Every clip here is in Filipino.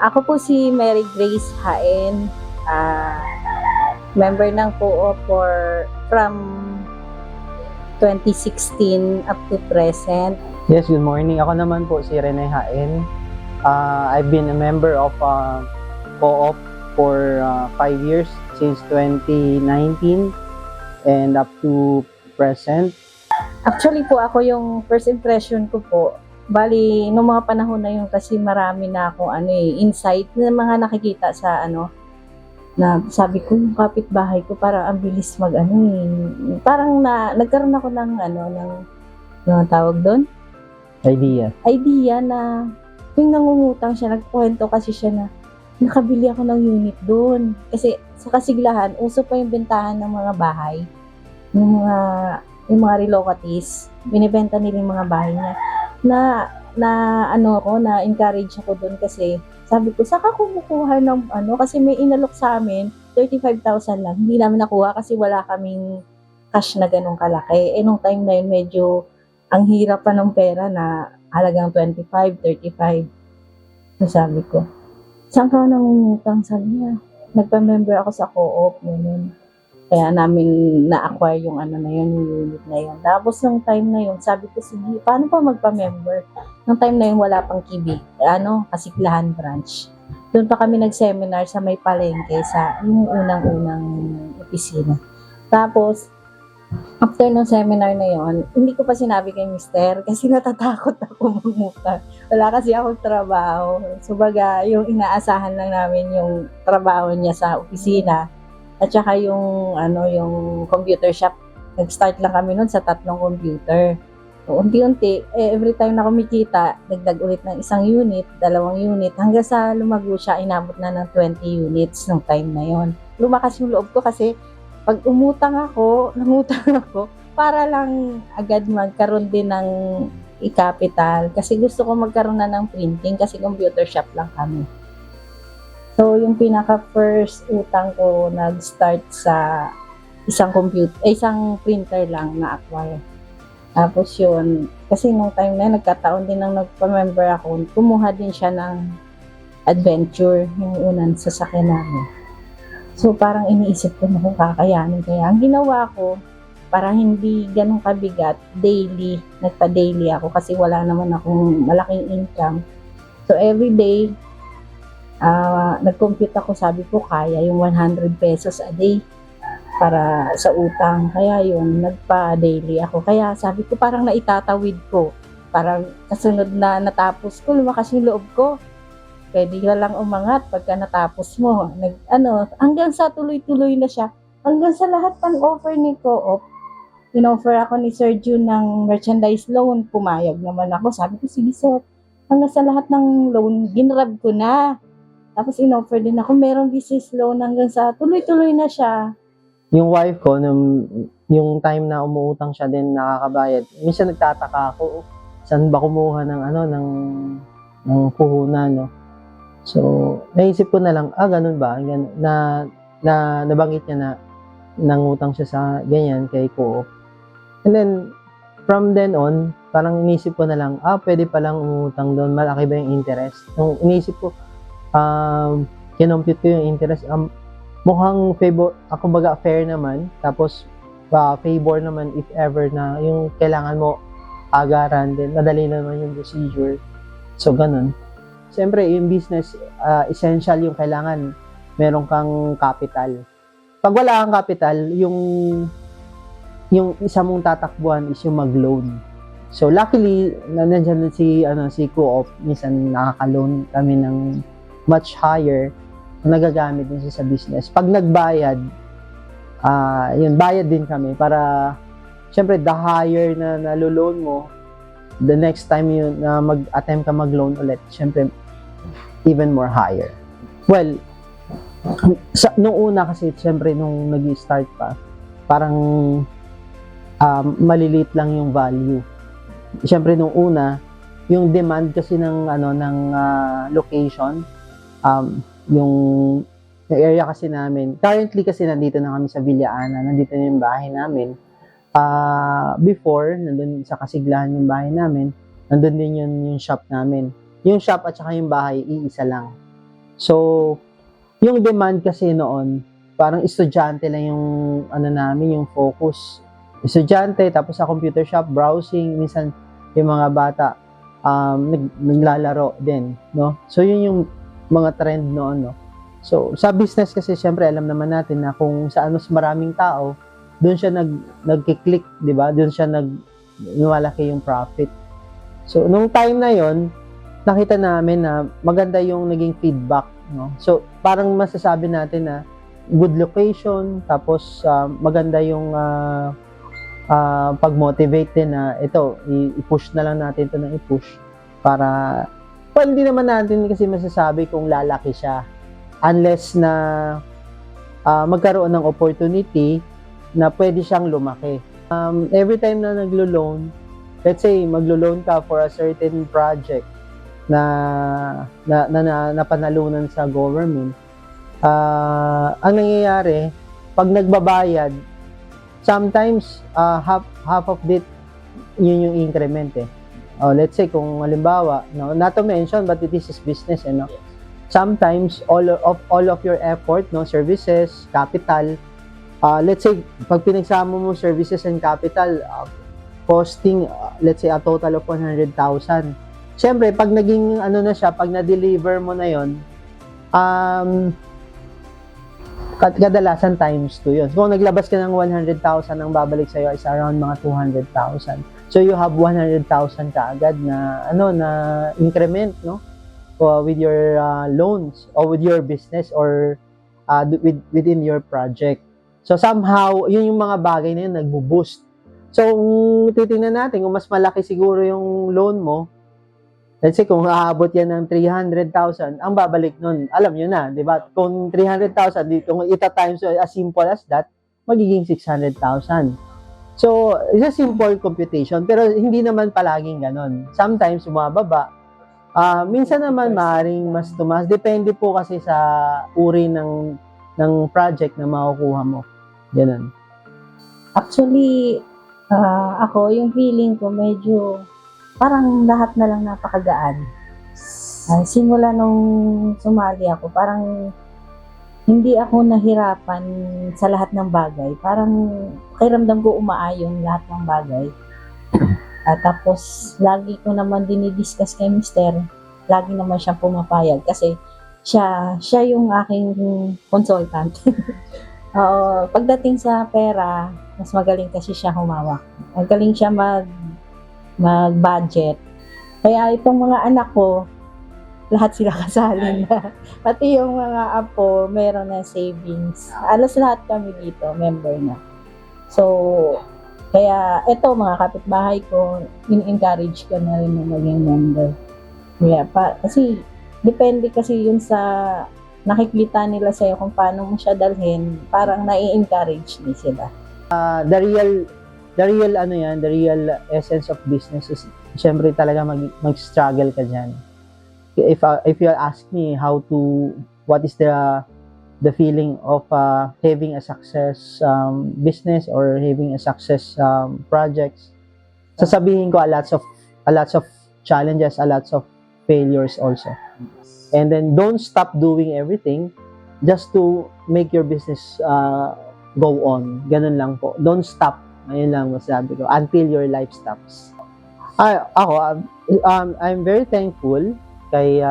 Ako po si Mary Grace Haen, ah, member ng co-op from 2016 up to present. Yes, good morning. Ako naman po si Rene Haen. I've been a member of co-op for 5 years, since 2019 and up to present. Actually po, ako yung first impression ko po, bali, nung mga panahon na yun kasi marami na akong insight na mga nakikita sa na sabi ko yung kapitbahay ko parang ang bilis parang nagkaroon ako ng ng tawag doon? Idea na yung nangungutang siya, nagkwento kasi siya na nakabili ako ng unit doon. Kasi sa Kasiglahan, uso pa yung bentahan ng mga bahay. Yung mga relocatives, binibenta nila yung mga bahay niya. Na encourage ako doon kasi sabi ko, saka kumukuha ng kasi may inalok sa amin, 35,000 lang. Hindi namin nakuha kasi wala kaming cash na ganun kalaki. Nung time na yun, medyo ang hirap pa ng pera na halagang 25, 35. So sabi ko, saan ka nangungutang? Sabi niya, nagpa-member ako sa co-op. Ganun. Kaya namin na-acquire yung yung unit na yun. Tapos nung time na yun, sabi ko, sige, paano pa magpa-member? Nung time na yun, wala pang Kibi, Kasiglahan branch. Doon pa kami nag-seminar sa may palengke sa yung unang-unang opisina. Tapos, after ng seminar na yon, hindi ko pa sinabi kay mister kasi natatakot ako magmuta. Wala kasi akong trabaho. So baga, yung inaasahan lang namin yung trabaho niya sa opisina at saka yung computer shop. Nag-start lang kami nun sa 3 computer. So, unti-unti, every time na kumikita, dagdag ulit ng 1 unit, 2 unit, hanggang sa lumago siya, inabot na ng 20 units nung time na yon. Lumakas yung loob ko kasi pag nangutang ako, para lang agad magkaroon din ng i-capital. Kasi gusto ko magkaroon na ng printing kasi computer shop lang kami. So, yung pinaka-first utang ko nag-start sa isang printer lang na acquire. Tapos yun, kasi nung time na yun, nagkataon din nang nagpa-member ako, kumuha din siya ng adventure, yung unang sasakyan namin. So, parang iniisip ko na kung kakayanin. Kaya, ang ginawa ko, para hindi ganun kabigat, daily, nagpa-daily ako kasi wala naman akong malaking income. So, every day, nag-compute ako, sabi ko, kaya yung 100 pesos a day para sa utang. Kaya yun, nagpa-daily ako. Kaya sabi ko, parang naitatawid ko. Parang kasunod na natapos ko, lumakas yung loob ko. Pwede ka lang umangat pagka natapos mo. Hanggang sa tuloy-tuloy na siya. Hanggang sa lahat ng offer ni Co-op, in-offer ako ni Sir June ng merchandise loan. Pumayag naman ako. Sabi ko, sige sir, hanggang sa lahat ng loan, ginrab ko na. Tapos in-offer din ako, merong business loan hanggang sa tuloy-tuloy na siya. Yung wife ko, yung time na umuutang siya din nakakabayad, minsan nagtataka ako, saan ba kumuha ng puhunan, no? So, naisip ko na lang, ganun ba? Nabanggit niya na nangutang siya sa ganyan kay Co-op. And then, from then on, parang inisip ko na lang, pwede palang umutang doon, malaki ba yung interest? Nung inisip ko, kinompute ko yung interest, mukhang fair naman, tapos favor naman if ever na yung kailangan mo agaran, din madali naman yung procedure. So, ganun. Siyempre, yung business, essential yung kailangan meron kang capital. Pag wala kang capital, yung isa mong tatakbuhan is yung mag-loan. So, luckily, nandiyan si Co-op, minsan nakaka-loan kami ng much higher, nagagamit din siya sa business. Pag nagbayad, bayad din kami para, siyempre, the higher na nalo-loan mo, the next time yun na mag-attempt ka mag-loan ulit, siyempre, even more higher. Well, nung una kasi, siyempre, nung nag-start pa, parang maliliit lang yung value. Siyempre, nung una, yung demand kasi ng location, yung area kasi namin, currently kasi nandito na kami sa Villa Ana, nandito na yung bahay namin. Before, nandun sa Kasiglahan yung bahay namin, nandun din yung shop namin. Yung shop at saka yung bahay, iisa lang. So, yung demand kasi noon, parang estudyante lang yung ano namin, yung focus. Estudyante, tapos sa computer shop, browsing, minsan yung mga bata naglalaro din, no? So, yun yung mga trend noon, no? So, sa business kasi, syempre, alam naman natin na kung saan mas maraming tao, doon siya nagki-click, di ba? Doon siya lumalaki yung profit. So, nung time na yon, nakita namin na maganda yung naging feedback, no? So, parang masasabi natin na good location, tapos maganda yung pag-motivate din na ito, i-push na lang natin ito ng i-push para, well, hindi naman natin kasi masasabi kung lalaki siya unless na magkaroon ng opportunity na pwede siyang lumaki. Every time na naglo-loan, let's say maglo-loan ka for a certain project na napanalunan sa government, ang nangyayari, pag nagbabayad, sometimes half of it, yun yung increment eh. Let's say kung halimbawa, no, not to mention, but this is business, no? Sometimes all of your effort, no, services, capital, let's say pag pinagsama mo services and capital, costing, let's say a total of 100,000. Siyempre, pag naging ano na siya, pag na-deliver mo na yon, kadalasan times 2 yun. So, kung naglabas ka ng 100,000, ang babalik sa'yo is around mga 200,000. So, you have 100,000 kaagad na, na increment, no? With your loans or with your business or within your project. So, somehow, yun yung mga bagay na yun, nagbo-boost. So, kung titingnan natin, kung mas malaki siguro yung loan mo, let's say, kung aabot yan ng 300,000, ang babalik nun, alam nyo na, di ba? Kung 300,000, kung ita-times as simple as that, magiging 600,000. So, it's a simple computation, pero hindi naman palaging ganon. Sometimes, bumababa. Minsan naman, maaaring mas tumas. Depende po kasi sa uri ng project na makukuha mo. Ganon. Actually, ako, yung feeling ko medyo parang lahat na lang napakagaan. Simula nung sumali ako, parang hindi ako nahirapan sa lahat ng bagay. Parang pakiramdam ko umaayon lahat ng bagay. Tapos, lagi ko naman dinidiscuss kay Mister. Lagi naman siya pumapayag kasi siya yung aking consultant. Pagdating sa pera, mas magaling kasi siya humawak. Magaling siya mag-budget. Kaya itong mga anak ko, lahat sila kasali na. Pati yung mga apo, meron na savings. Alas lahat kami dito, member na. So, kaya ito mga kapitbahay ko, in-encourage ko na rin na maging member. Kasi, depende kasi yun sa nakikita nila sa'yo kung paano mo siya dalhin, parang nai-encourage ni sila. The real essence of business is syempre talaga mag-struggle ka dyan. If you ask me what is the feeling of having a success business or having a success projects, sasabihin ko a lots of challenges, a lots of failures also. And then don't stop doing everything just to make your business go on. Ganun lang po. Don't stop. Ayun lang masasabi ko. Until your life stops. I'm very thankful kay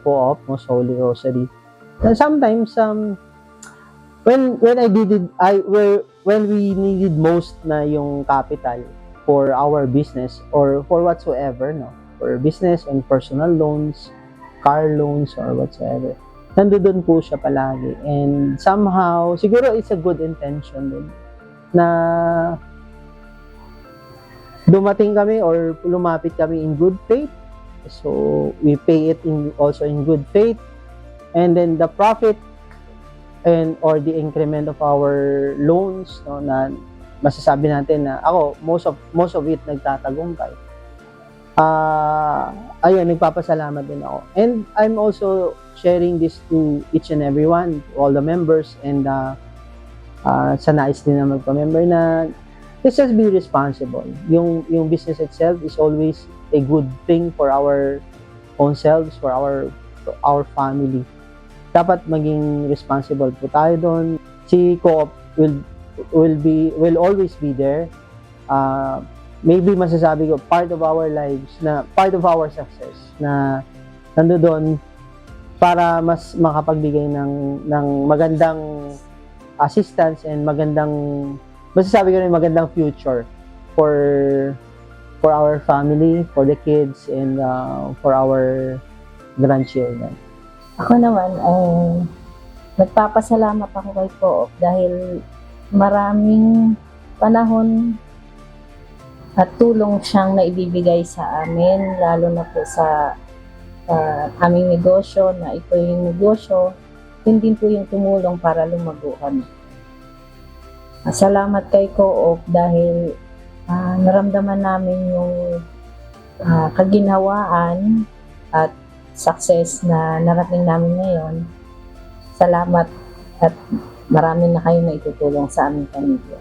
Co-op, Most Holy Rosary. Sometimes when we needed most na yung capital for our business or for whatsoever, no, for business and personal loans, car loans or whatsoever, nandoon po siya palagi. And somehow siguro it's a good intention din na dumating kami or lumapit kami in good faith. So we pay it also in good faith, and then the profit or the increment of our loans, no, na masasabi natin na ako most of it nagtatagumpay. Ayun, nagpapasalamat din ako. And I'm also sharing this to each and everyone, to all the members, and sa nais din na magpa-member na let's just be responsible. Yung business itself is always a good thing for our own selves, for our family. dapat maging responsible po tayo doon. Si Co-op will always be there. Maybe masasabi ko part of our lives, na part of our success, na nandoon para mas makapagbigay ng magandang assistance and masasabi ko rin magandang future for our family, for the kids, and for our grandchildren. Ako naman, nagpapasalamat ako kay Co-op dahil maraming panahon at tulong siyang naibibigay sa amin, lalo na po sa aming negosyo, na ito yung negosyo, yun din po yung tumulong para lumago kami. Salamat kay Co-op dahil naramdaman namin yung kaginhawaan at success na narating namin ngayon. Salamat at marami na kayo na itutulong sa aming pamilya.